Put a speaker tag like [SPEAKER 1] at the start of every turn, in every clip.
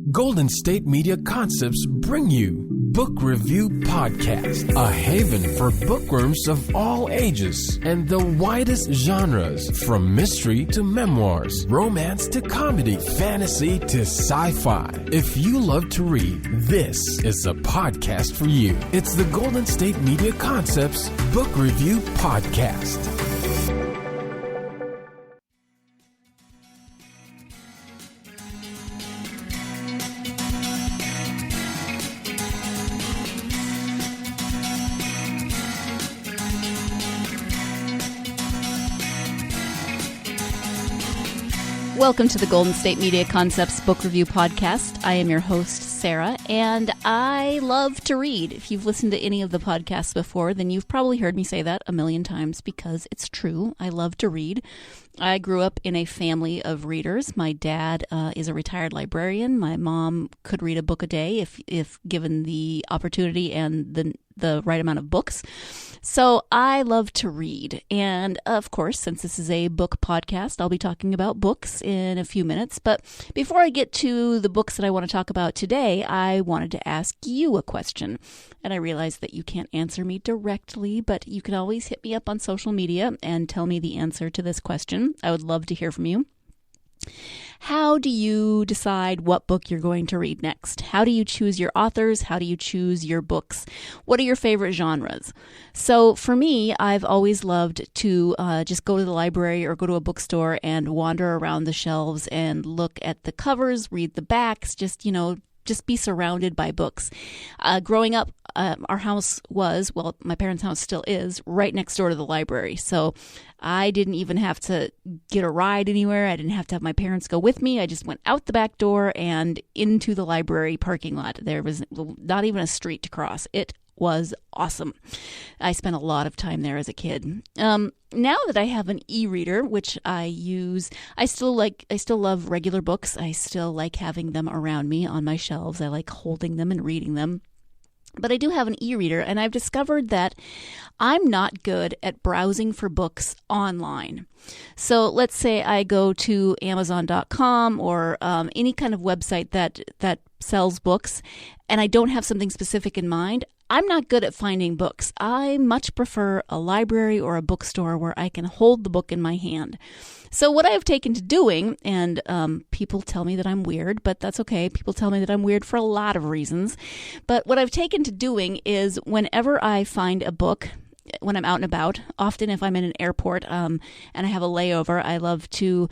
[SPEAKER 1] Golden State Media Concepts bring you Book Review Podcast, a haven for bookworms of all ages and the widest genres, from mystery to memoirs, romance to comedy, fantasy to sci-fi. If you love to read, this is a podcast for you. It's the Golden State Media Concepts Book Review Podcast.
[SPEAKER 2] Welcome to the Golden State Media Concepts Book Review Podcast. I am your host, Sarah, and I love to read. If you've listened to any of the podcasts before, then you've probably heard me say that a million times because it's true. I love to read. I grew up in a family of readers. My dad is a retired librarian. My mom could read a book a day if given the opportunity and the right amount of books. So I love to read. And of course, since this is a book podcast, I'll be talking about books in a few minutes. But before I get to the books that I want to talk about today, I wanted to ask you a question. And I realize that you can't answer me directly, but you can always hit me up on social media and tell me the answer to this question. I would love to hear from you. How do you decide what book you're going to read next? How do you choose your authors? How do you choose your books? What are your favorite genres? So for me, I've always loved to just go to the library or go to a bookstore and wander around the shelves and look at the covers, read the backs, just be surrounded by books. Growing up, our house was, well, my parents' house still is, right next door to the library. So I didn't even have to get a ride anywhere. I didn't have to have my parents go with me. I just went out the back door and into the library parking lot. There was not even a street to cross. It was awesome. I spent a lot of time there as a kid. Now that I have an e-reader, which I use, I still love regular books. I still like having them around me on my shelves. I like holding them and reading them. But I do have an e-reader, and I've discovered that I'm not good at browsing for books online. So let's say I go to Amazon.com or any kind of website that sells books, and I don't have something specific in mind. I'm not good at finding books. I much prefer a library or a bookstore where I can hold the book in my hand. So what I have taken to doing, and people tell me that I'm weird, but that's okay. People tell me that I'm weird for a lot of reasons. But what I've taken to doing is whenever I find a book, when I'm out and about, often if I'm in an airport and I have a layover, I love to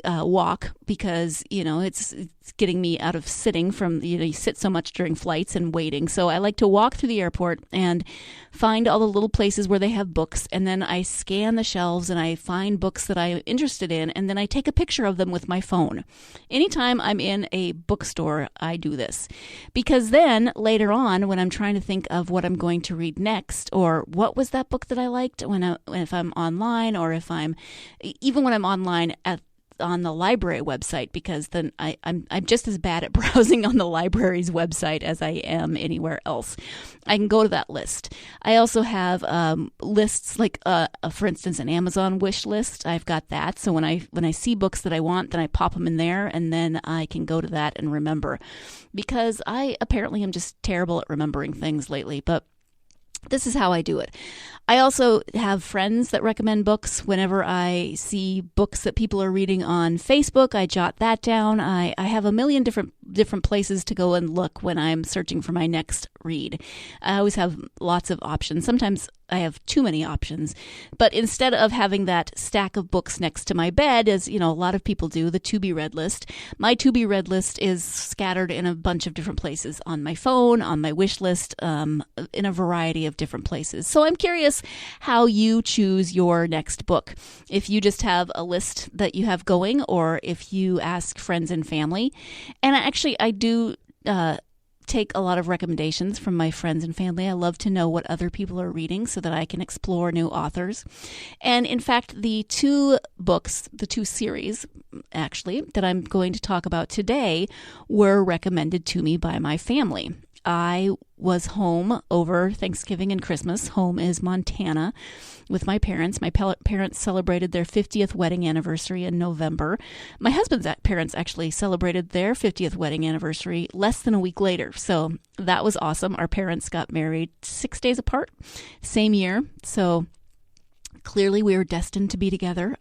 [SPEAKER 2] walk because, it's getting me out of sitting from, you sit so much during flights and waiting. So I like to walk through the airport and find all the little places where they have books. And then I scan the shelves and I find books that I'm interested in. And then I take a picture of them with my phone. Anytime I'm in a bookstore, I do this. Because then later on, when I'm trying to think of what I'm going to read next, or what was that book that I liked if I'm online, or if even when I'm online on the library website, because then I'm just as bad at browsing on the library's website as I am anywhere else. I can go to that list. I also have lists like, for instance, an Amazon wish list. I've got that. So when I see books that I want, then I pop them in there, and then I can go to that and remember. Because I apparently am just terrible at remembering things lately, but this is how I do it. I also have friends that recommend books. Whenever I see books that people are reading on Facebook, I jot that down. I have a million different places to go and look when I'm searching for my next read. I always have lots of options. Sometimes I have too many options. But instead of having that stack of books next to my bed, as a lot of people do, the to-be-read list, my to-be-read list is scattered in a bunch of different places on my phone, on my wish list, in a variety of different places. So I'm curious how you choose your next book. If you just have a list that you have going, or if you ask friends and family. And I do take a lot of recommendations from my friends and family. I love to know what other people are reading so that I can explore new authors. And in fact, the two series, actually, that I'm going to talk about today were recommended to me by my family. I was home over Thanksgiving and Christmas. Home is Montana with my parents. My parents celebrated their 50th wedding anniversary in November. My husband's parents actually celebrated their 50th wedding anniversary less than a week later. So that was awesome. Our parents got married 6 days apart, same year. So clearly we were destined to be together.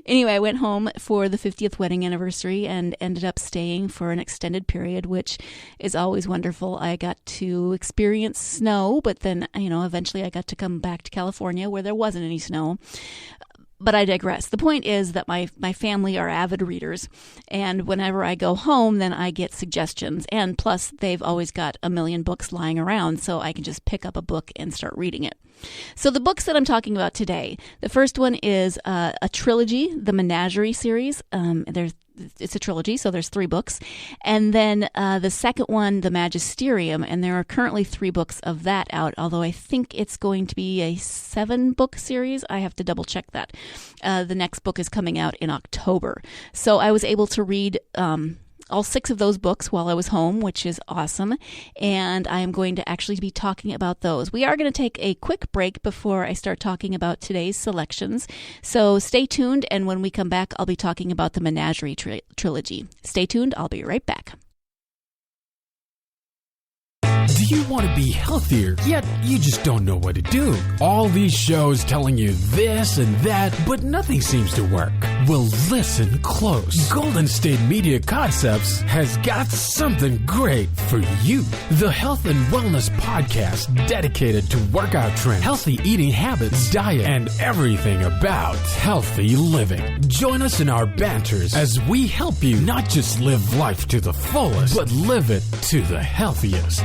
[SPEAKER 2] Anyway, I went home for the 50th wedding anniversary and ended up staying for an extended period, which is always wonderful. I got to experience snow, but then, eventually I got to come back to California where there wasn't any snow. But I digress. The point is that my family are avid readers, and whenever I go home, then I get suggestions. And plus, they've always got a million books lying around, so I can just pick up a book and start reading it. So the books that I'm talking about today, the first one is a trilogy, the Menagerie series. It's a trilogy, so there's 3 books. And then the second one, the Magisterium, and there are currently 3 books of that out, although I think it's going to be a 7-book series. I have to double check that. The next book is coming out in October. So I was able to read all 6 of those books while I was home, which is awesome. And I am going to actually be talking about those. We are going to take a quick break before I start talking about today's selections. So stay tuned. And when we come back, I'll be talking about the Menagerie Trilogy. Stay tuned. I'll be right back.
[SPEAKER 1] Do you want to be healthier, yet you just don't know what to do? All these shows telling you this and that, but nothing seems to work. Well, listen close. Golden State Media Concepts has got something great for you. The Health and Wellness Podcast dedicated to workout trends, healthy eating habits, diet, and everything about healthy living. Join us in our banters as we help you not just live life to the fullest, but live it to the healthiest.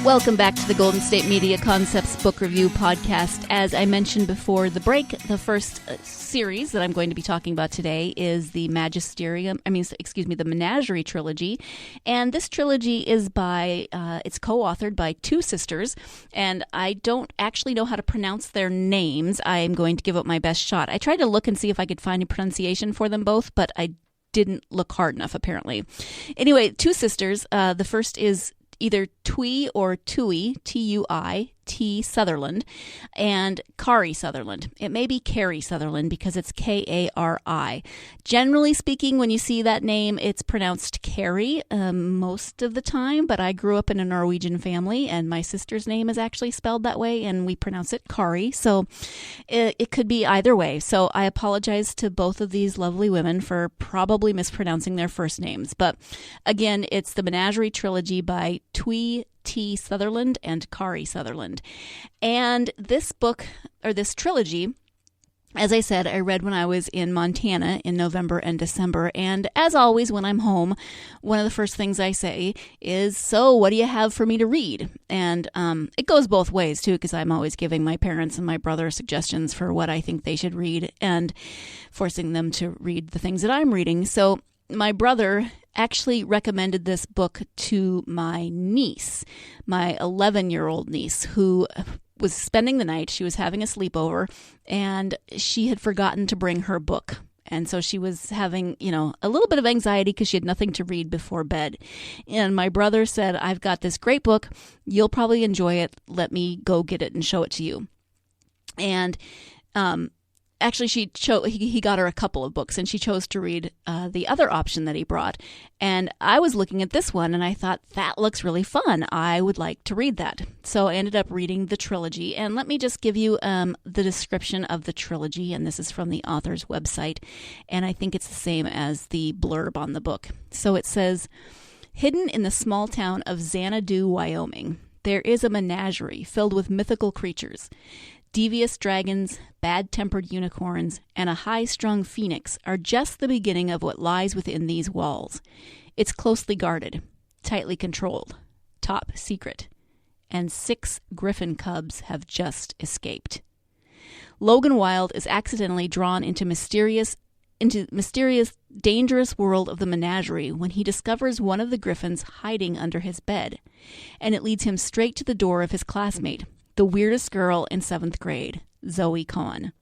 [SPEAKER 2] Welcome back to the Golden State Media Concepts Book Review Podcast. As I mentioned before the break, the first series that I'm going to be talking about today is the the Menagerie Trilogy. And this trilogy is it's co-authored by 2 sisters, and I don't actually know how to pronounce their names. I'm going to give it my best shot. I tried to look and see if I could find a pronunciation for them both, but I didn't look hard enough, apparently. Anyway, 2 sisters. The first is either Tui or Tui, T-U-I, Sutherland, and Kari Sutherland. It may be Kari Sutherland because it's K-A-R-I. Generally speaking, when you see that name, it's pronounced Kari most of the time, but I grew up in a Norwegian family, and my sister's name is actually spelled that way, and we pronounce it Kari, so it could be either way. So I apologize to both of these lovely women for probably mispronouncing their first names, but again, it's the Menagerie Trilogy by Tui T. Sutherland and Kari Sutherland. And this book, or this trilogy, as I said, I read when I was in Montana in November and December. And as always, when I'm home, one of the first things I say is, so what do you have for me to read? And it goes both ways, too, because I'm always giving my parents and my brother suggestions for what I think they should read and forcing them to read the things that I'm reading. So my brother actually recommended this book to my niece, my 11-year-old niece, who was spending the night. She was having a sleepover, and she had forgotten to bring her book. And so she was having, a little bit of anxiety because she had nothing to read before bed. And my brother said, I've got this great book. You'll probably enjoy it. Let me go get it and show it to you. And actually, he got her a couple of books, and she chose to read the other option that he brought. And I was looking at this one, and I thought, that looks really fun. I would like to read that. So I ended up reading the trilogy. And let me just give you the description of the trilogy, and this is from the author's website. And I think it's the same as the blurb on the book. So it says, hidden in the small town of Xanadu, Wyoming, there is a menagerie filled with mythical creatures. Devious dragons, bad-tempered unicorns, and a high-strung phoenix are just the beginning of what lies within these walls. It's closely guarded, tightly controlled, top secret, and 6 griffin cubs have just escaped. Logan Wilde is accidentally drawn into mysterious, dangerous world of the menagerie when he discovers one of the griffins hiding under his bed, and it leads him straight to the door of his classmate, the weirdest girl in 7th grade, Zoe Kahn.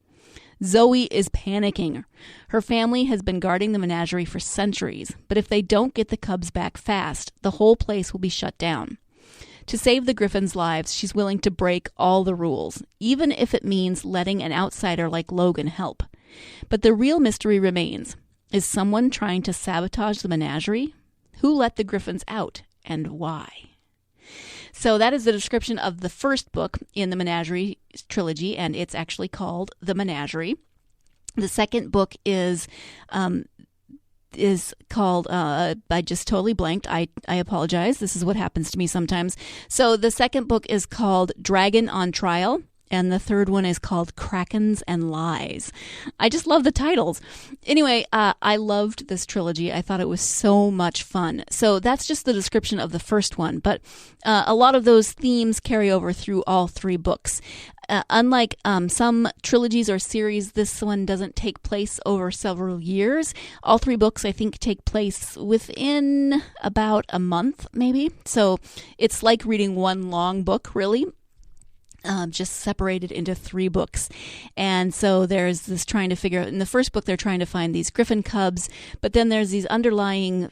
[SPEAKER 2] Zoe is panicking. Her family has been guarding the menagerie for centuries, but if they don't get the cubs back fast, the whole place will be shut down. To save the griffins' lives, she's willing to break all the rules, even if it means letting an outsider like Logan help. But the real mystery remains. Is someone trying to sabotage the menagerie? Who let the griffins out, and why? So that is the description of the first book in the Menagerie Trilogy, and it's actually called The Menagerie. The second book is called, I just totally blanked. I apologize. This is what happens to me sometimes. So the second book is called Dragon on Trial. And the third one is called Krakens and Lies. I just love the titles. Anyway, I loved this trilogy. I thought it was so much fun. So that's just the description of the first one. But a lot of those themes carry over through all 3 books. Unlike some trilogies or series, this one doesn't take place over several years. All 3 books, I think, take place within about a month, maybe. So it's like reading one long book, really. Just separated into 3 books. And so there's this trying to figure out, in the first book, they're trying to find these griffin cubs, but then there's these underlying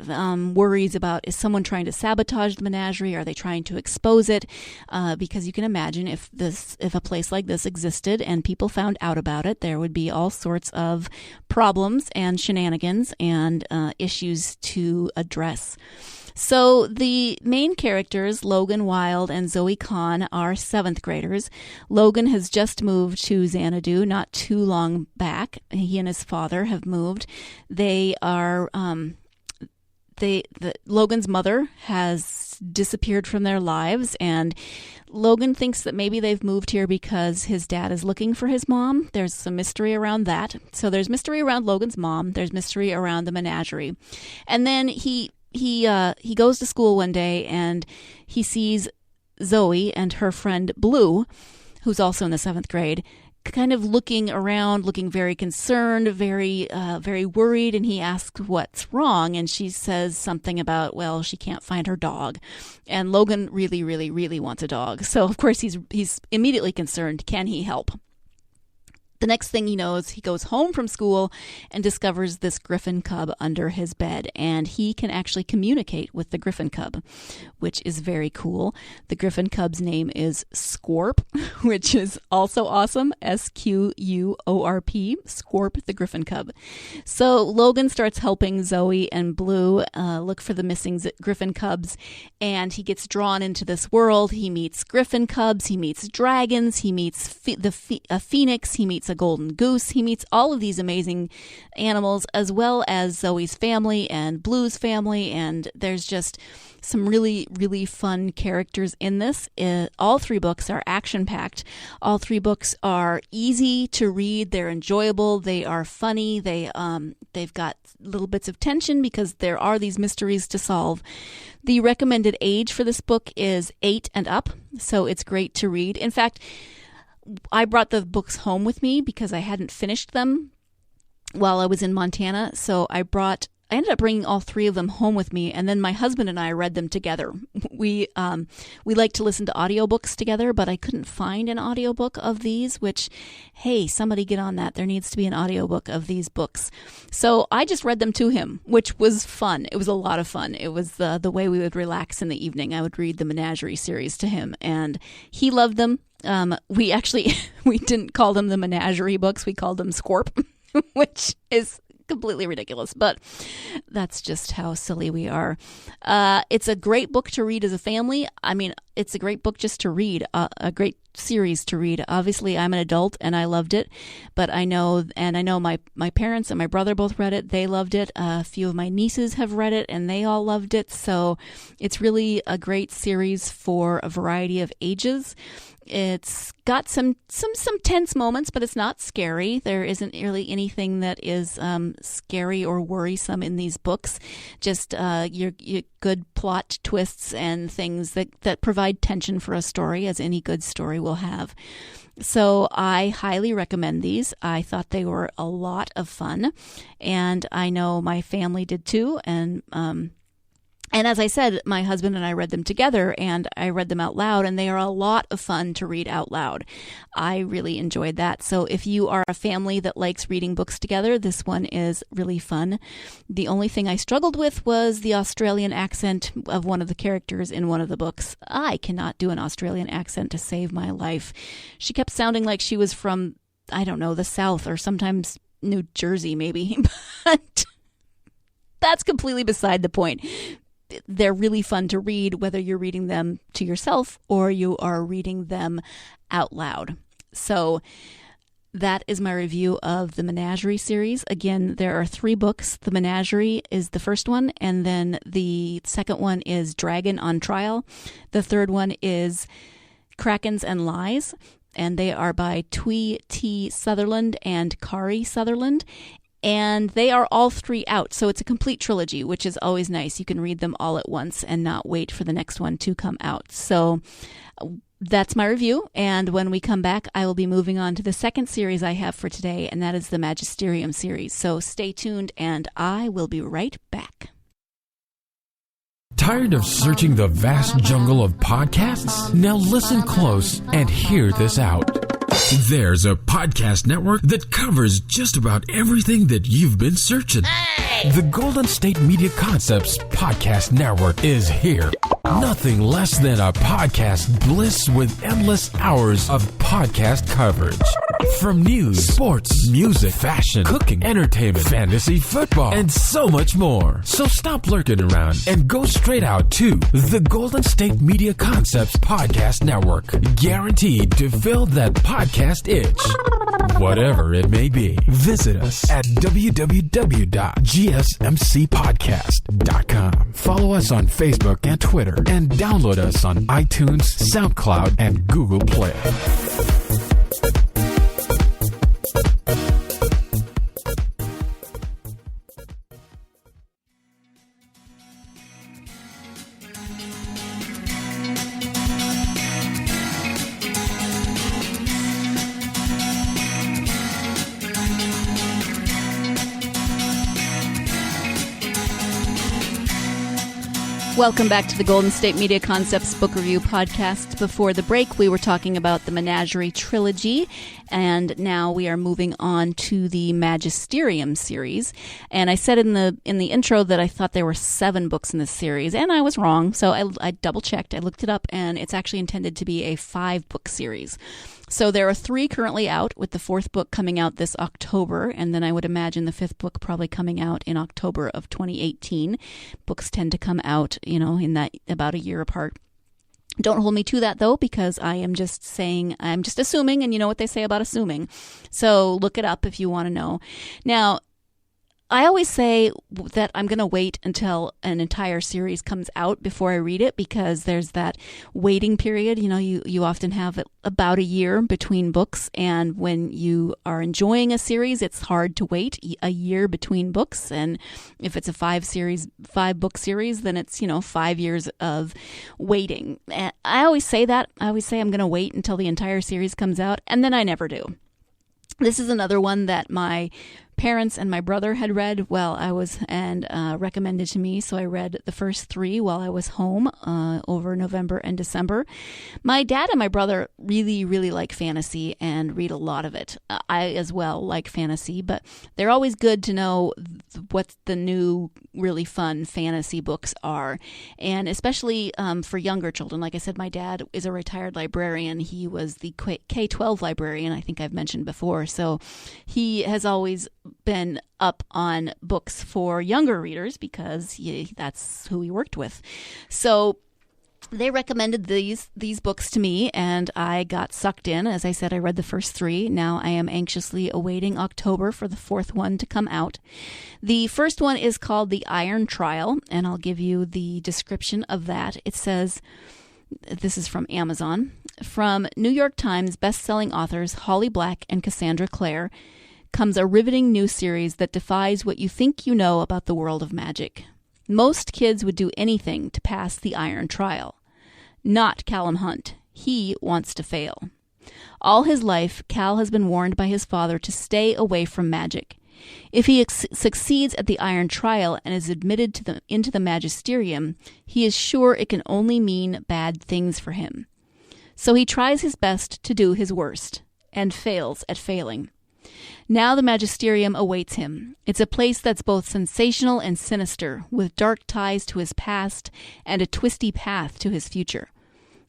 [SPEAKER 2] worries about, is someone trying to sabotage the menagerie? Are they trying to expose it? Because you can imagine if a place like this existed and people found out about it, there would be all sorts of problems and shenanigans and issues to address. So the main characters, Logan Wilde and Zoe Kahn, are 7th graders. Logan has just moved to Xanadu not too long back. He and his father have moved. They are Logan's mother has disappeared from their lives, and Logan thinks that maybe they've moved here because his dad is looking for his mom. There's some mystery around that. So there's mystery around Logan's mom. There's mystery around the menagerie. And then he goes to school one day and he sees Zoe and her friend Blue, who's also in the 7th grade, kind of looking around, looking very concerned, very worried, and he asks what's wrong, and she says something about, well, she can't find her dog. And Logan really, really, really wants a dog. So of course he's immediately concerned. Can he help? The next thing he knows, he goes home from school and discovers this griffin cub under his bed, and he can actually communicate with the griffin cub, which is very cool. The griffin cub's name is Scorp, which is also awesome, Squorp, Scorp the griffin cub. So Logan starts helping Zoe and Blue look for the missing griffin cubs, and he gets drawn into this world. He meets griffin cubs, he meets dragons, he meets a phoenix, he meets a golden goose. He meets all of these amazing animals, as well as Zoe's family and Blue's family, and there's just some really, really fun characters in this. All 3 books are action-packed. All 3 books are easy to read. They're enjoyable. They are funny. They've got little bits of tension because there are these mysteries to solve. The recommended age for this book is 8 and up, so it's great to read. In fact, I brought the books home with me because I hadn't finished them while I was in Montana. So I ended up bringing all 3 of them home with me, and then my husband and I read them together. We like to listen to audiobooks together, but I couldn't find an audiobook of these, which, hey, somebody get on that. There needs to be an audiobook of these books. So I just read them to him, which was fun. It was a lot of fun. It was the way we would relax in the evening. I would read the Menagerie series to him, and he loved them. We didn't call them the Menagerie books. We called them Scorp, which is completely ridiculous, but that's just how silly we are. It's a great book to read as a family. I mean, it's a great book just to read, a great series to read. Obviously, I'm an adult and I loved it, but I know my parents and my brother both read it. They loved it. A few of my nieces have read it and they all loved it. So it's really a great series for a variety of ages. It's got some tense moments, but it's not scary. There isn't really anything that is scary or worrisome in these books. Just your good plot twists and things that provide tension for a story, as any good story will have. So I highly recommend these. I thought they were a lot of fun, and I know my family did too. And as I said, my husband and I read them together, and I read them out loud, and they are a lot of fun to read out loud. I really enjoyed that. So if you are a family that likes reading books together, this one is really fun. The only thing I struggled with was the Australian accent of one of the characters in one of the books. I cannot do an Australian accent to save my life. She kept sounding like she was from, I don't know, the South, or sometimes New Jersey maybe, but that's completely beside the point. They're really fun to read, whether you're reading them to yourself or you are reading them out loud. So that is my review of the Menagerie series. Again, there are 3 books. The Menagerie is the first one, and then the second one is Dragon on Trial. The third one is Krakens and Lies, and they are by Twee T. Sutherland and Kari Sutherland. And they are all 3 out, so it's a complete trilogy, which is always nice. You can read them all at once and not wait for the next one to come out. So that's my review, and when we come back, I will be moving on to the second series I have for today, and that is the Magisterium series. So stay tuned, and I will be right back.
[SPEAKER 1] Tired of searching the vast jungle of podcasts? Now listen close and hear this out. There's a podcast network that covers just about everything that you've been searching. Hey! The Golden State Media Concepts Podcast Network is here. Nothing less than a podcast bliss with endless hours of podcast coverage. From news, sports, music, fashion, cooking, entertainment, fantasy, football, and so much more. So stop lurking around and go straight out to the Golden State Media Concepts Podcast Network. Guaranteed to fill that podcast itch. Whatever it may be. Visit us at www.gsmcpodcast.com. Follow us on Facebook and Twitter, and download us on iTunes, SoundCloud, and Google Play.
[SPEAKER 2] Welcome back to the Golden State Media Concepts Book Review Podcast. Before the break, we were talking about the Menagerie Trilogy, and now we are moving on to the Magisterium series. And I said in the intro that I thought there were 7 books in this series, and I was wrong. So I double-checked. I looked it up, and it's actually intended to be a 5-book series. So there are 3 currently out, with the 4th book coming out this October, and then I would imagine the 5th book probably coming out in October of 2018. Books tend to come out, in that about a year apart. Don't hold me to that, though, because I'm just assuming, and you know what they say about assuming. So look it up if you want to know. Now, I always say that I'm going to wait until an entire series comes out before I read it, because there's that waiting period. You often have about a year between books, and when you are enjoying a series, it's hard to wait a year between books. And if it's a 5-book series, then it's 5 years of waiting. And I always say that. I always say I'm going to wait until the entire series comes out, and then I never do. This is another one that my parents and my brother had read while I was, and recommended to me. So I read the first 3 while I was home over November and December. My dad and my brother really, really like fantasy and read a lot of it. I as well like fantasy, but they're always good to know what the new really fun fantasy books are. And especially for younger children. Like I said, my dad is a retired librarian. He was the K-12 librarian, I think I've mentioned before. So he has always been up on books for younger readers, because that's who he worked with. So they recommended these books to me, and I got sucked in. As I said, I read the first 3. Now I am anxiously awaiting October for the 4th one to come out. The first one is called The Iron Trial, and I'll give you the description of that. It says, this is from Amazon, from New York Times best-selling authors Holly Black and Cassandra Clare comes a riveting new series that defies what you think you know about the world of magic. Most kids would do anything to pass the Iron Trial. Not Callum Hunt. He wants to fail. All his life, Cal has been warned by his father to stay away from magic. If he succeeds at the Iron Trial and is admitted into the Magisterium, he is sure it can only mean bad things for him. So he tries his best to do his worst, and fails at failing. Now the Magisterium awaits him. It's a place that's both sensational and sinister, with dark ties to his past and a twisty path to his future.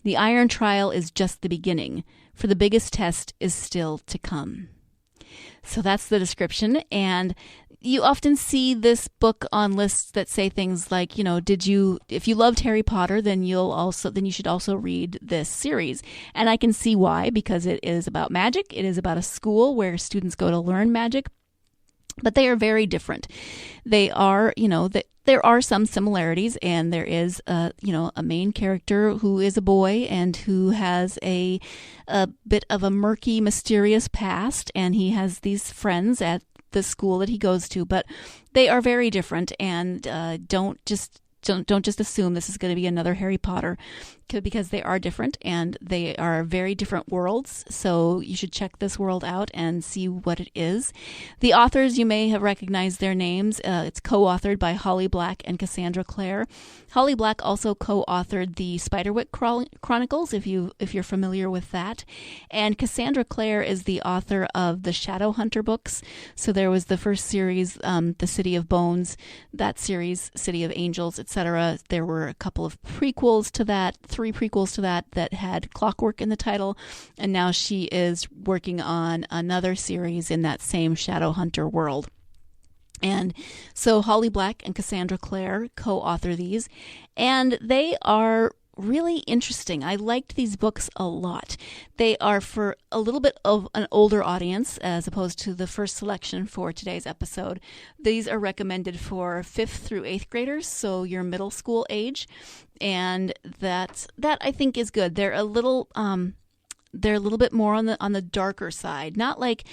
[SPEAKER 2] The Iron Trial is just the beginning, for the biggest test is still to come. So that's the description, and you often see this book on lists that say things like, if you loved Harry Potter, then you should also read this series. And I can see why, because it is about magic. It is about a school where students go to learn magic, but they are very different. They are, there are some similarities, and there is a main character who is a boy and who has a bit of a murky, mysterious past, and he has these friends at the school that he goes to, but they are very different, and don't just assume this is going to be another Harry Potter, because they are different and they are very different worlds. So you should check this world out and see what it is. The authors, you may have recognized their names. It's co-authored by Holly Black and Cassandra Clare. Holly Black also co-authored the Spiderwick Chronicles, if you're familiar with that. And Cassandra Clare is the author of the Shadowhunter books. So there was the first series, The City of Bones, that series, City of Angels, etc. There were a couple of prequels to that, 3 prequels to that had Clockwork in the title, and now she is working on another series in that same Shadowhunter world. And so Holly Black and Cassandra Clare co-author these, and they are really interesting. I liked these books a lot. They are for a little bit of an older audience as opposed to the first selection for today's episode. These are recommended for 5th through 8th graders, so your middle school age, and that I think is good. They're a little bit more on the darker side, not like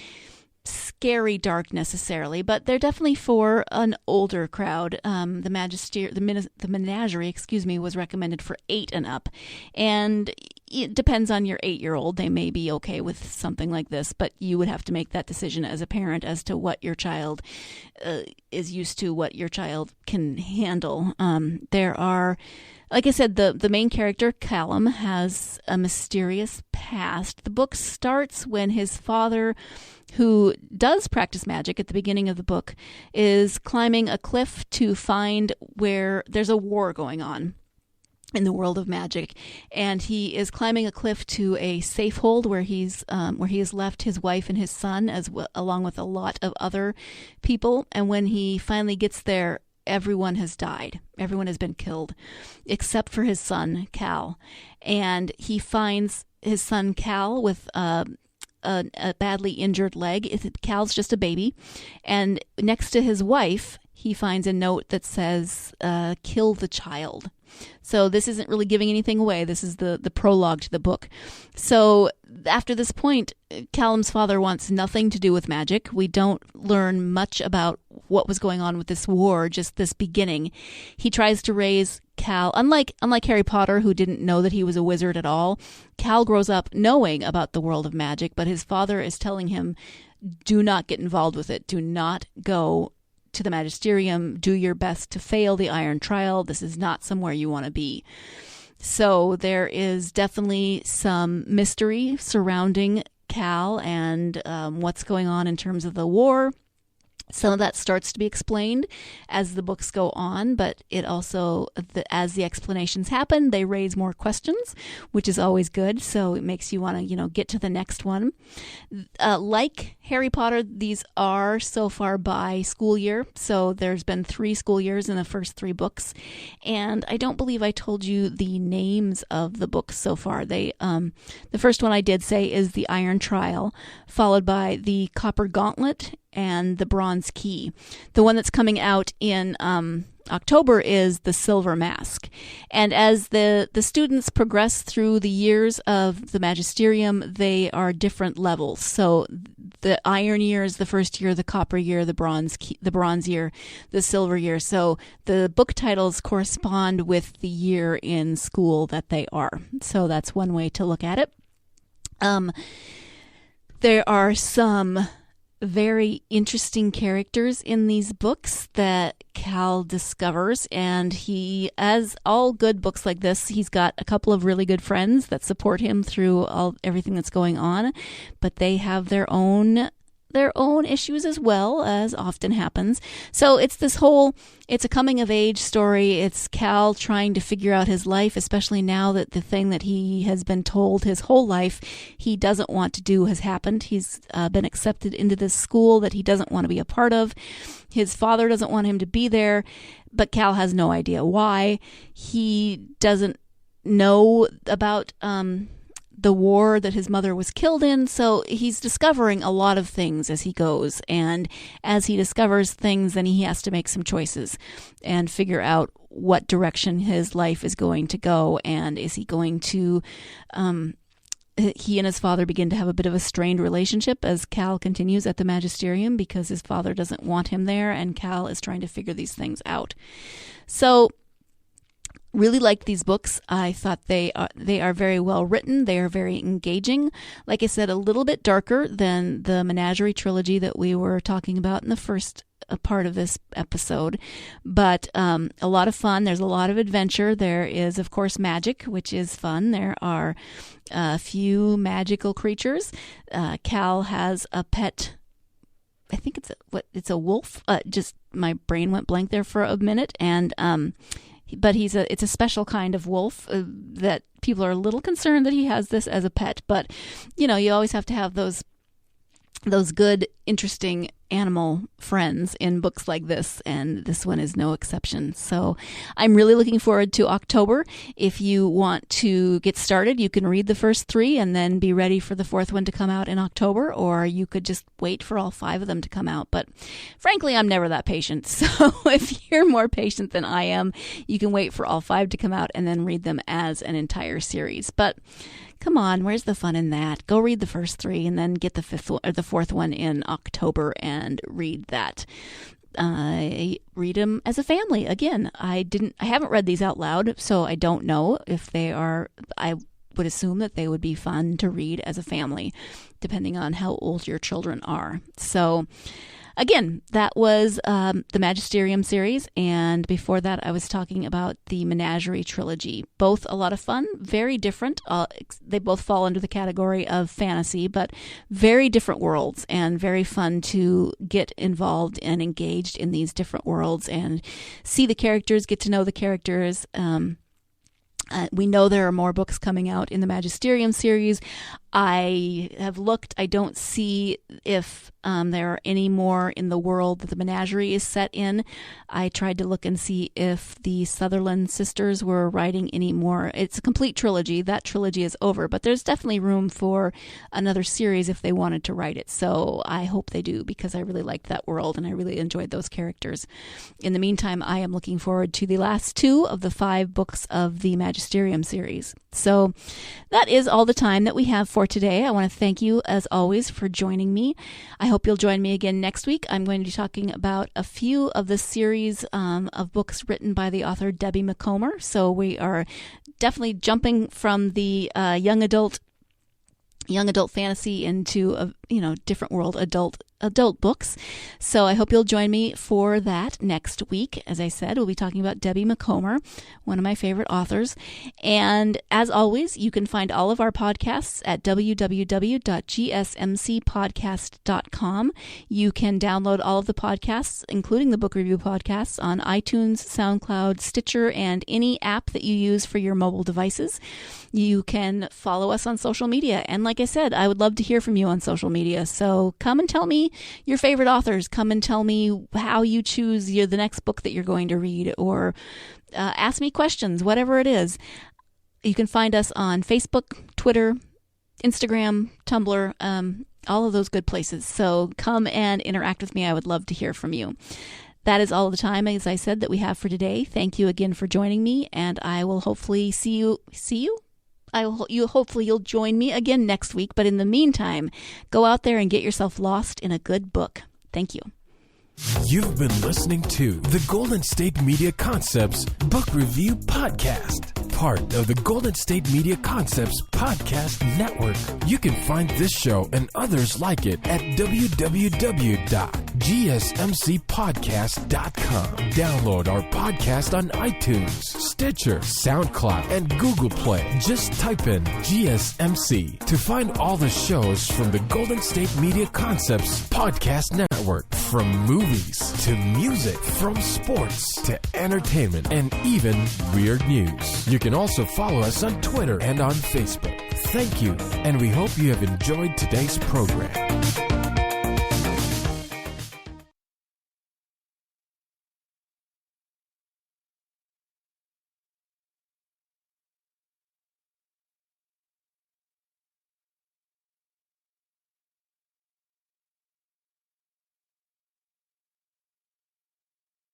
[SPEAKER 2] scary dark necessarily, but they're definitely for an older crowd. The Menagerie, was recommended for 8 and up, and it depends on your 8-year-old. They may be okay with something like this, but you would have to make that decision as a parent as to what your child is used to, what your child can handle. There are, like I said, the main character, Callum, has a mysterious past. The book starts when his father, who does practice magic at the beginning of the book, is climbing a cliff to find where there's a war going on in the world of magic, and he is climbing a cliff to a safe hold where he has left his wife and his son along with a lot of other people. And when he finally gets there, everyone has died. Everyone has been killed except for his son Cal, and he finds his son Cal with a badly injured leg. Cal's just a baby, and next to his wife he finds a note that says, kill the child. So this isn't really giving anything away. This is the prologue to the book. So after this point, Callum's father wants nothing to do with magic. We don't learn much about what was going on with this war, just this beginning. He tries to raise Cal, unlike Harry Potter, who didn't know that he was a wizard at all. Cal grows up knowing about the world of magic, but his father is telling him, do not get involved with it. Do not go to the Magisterium. Do your best to fail the Iron Trial. This is not somewhere you want to be. So there is definitely some mystery surrounding Cal and what's going on in terms of the war. Some of that starts to be explained as the books go on, but it also, as the explanations happen, they raise more questions, which is always good. So it makes you want to, get to the next one. Like Harry Potter, these are so far by school year. So there's been 3 school years in the first 3 books. And I don't believe I told you the names of the books so far. The first one I did say is The Iron Trial, followed by The Copper Gauntlet and The Bronze Key. The one that's coming out in October is The Silver Mask. And as the students progress through the years of the Magisterium, they are different levels. So the Iron year is the first year, the Copper year, the Bronze year, the Silver year. So the book titles correspond with the year in school that they are. So that's one way to look at it. There are some very interesting characters in these books that Cal discovers, and he, as all good books like this, he's got a couple of really good friends that support him through everything that's going on, but they have their own issues as well, as often happens. So it's a coming of age story. It's Cal trying to figure out his life, especially now that the thing that he has been told his whole life he doesn't want to do has happened. He's been accepted into this school that he doesn't want to be a part of. His father doesn't want him to be there, but Cal has no idea why. He doesn't know about the war that his mother was killed in, so he's discovering a lot of things as he goes, and as he discovers things, then he has to make some choices and figure out what direction his life is going to go, and is he going to he and his father begin to have a bit of a strained relationship as Cal continues at the Magisterium because his father doesn't want him there, and Cal is trying to figure these things out. So really liked these books. I thought they are very well written. They are very engaging. Like I said, a little bit darker than the Menagerie Trilogy that we were talking about in the first part of this episode, but a lot of fun. There's a lot of adventure. There is, of course, magic, which is fun. There are a few magical creatures. Cal has a pet. I think it's a wolf. Just my brain went blank there for a minute, and but it's a special kind of wolf that people are a little concerned that he has this as a pet. But, you always have to have those good, interesting animal friends in books like this, and this one is no exception. So I'm really looking forward to October. If you want to get started, you can read the first 3 and then be ready for the 4th one to come out in October, or you could just wait for all 5 of them to come out. But frankly, I'm never that patient. So if you're more patient than I am, you can wait for all 5 to come out and then read them as an entire series. But come on, where's the fun in that? Go read the first 3 and then get the 4th one in October and read that. Read them as a family. Again, I haven't read these out loud, so I don't know if they are. I would assume that they would be fun to read as a family, depending on how old your children are. So, again, that was the Magisterium series, and before that I was talking about the Menagerie Trilogy. Both a lot of fun, very different. They both fall under the category of fantasy, but very different worlds, and very fun to get involved and engaged in these different worlds and see the characters, get to know the characters. We know there are more books coming out in the Magisterium series. I have looked. I don't see if there are any more in the world that the Menagerie is set in. I tried to look and see if the Sutherland sisters were writing any more. It's a complete trilogy. That trilogy is over, but there's definitely room for another series if they wanted to write it. So I hope they do, because I really liked that world and I really enjoyed those characters. In the meantime, I am looking forward to the last 2 of the 5 books of the Magisterium series. So that is all the time that we have for today. I want to thank you, as always, for joining me. I hope you'll join me again next week. I'm going to be talking about a few of the series of books written by the author Debbie McComber. So we are definitely jumping from the young adult fantasy into a different world, adult books. So I hope you'll join me for that next week. As I said, we'll be talking about Debbie McComber, one of my favorite authors. And as always, you can find all of our podcasts at www.gsmcpodcast.com. You can download all of the podcasts, including the book review podcasts, on iTunes, SoundCloud, Stitcher, and any app that you use for your mobile devices. You can follow us on social media. And like I said, I would love to hear from you on social media. So come and tell me your favorite authors. Come and tell me how you choose the next book that you're going to read, or ask me questions, whatever it is. You can find us on Facebook, Twitter, Instagram, Tumblr, all of those good places. So come and interact with me. I would love to hear from you. That is all the time, as I said, that we have for today. Thank you again for joining me, and I will hopefully see you. Hopefully you'll join me again next week. But in the meantime, go out there and get yourself lost in a good book. Thank you.
[SPEAKER 1] You've been listening to the Golden State Media Concepts Book Review Podcast. part of the Golden State Media Concepts Podcast Network. You can find this show and others like it at www.gsmcpodcast.com. Download our podcast on iTunes, Stitcher, SoundCloud, and Google Play. Just type in GSMC to find all the shows from the Golden State Media Concepts Podcast Network. From movies to music, from sports to entertainment, and even weird news. You can also follow us on Twitter and on Facebook. Thank you, and we hope you have enjoyed today's program.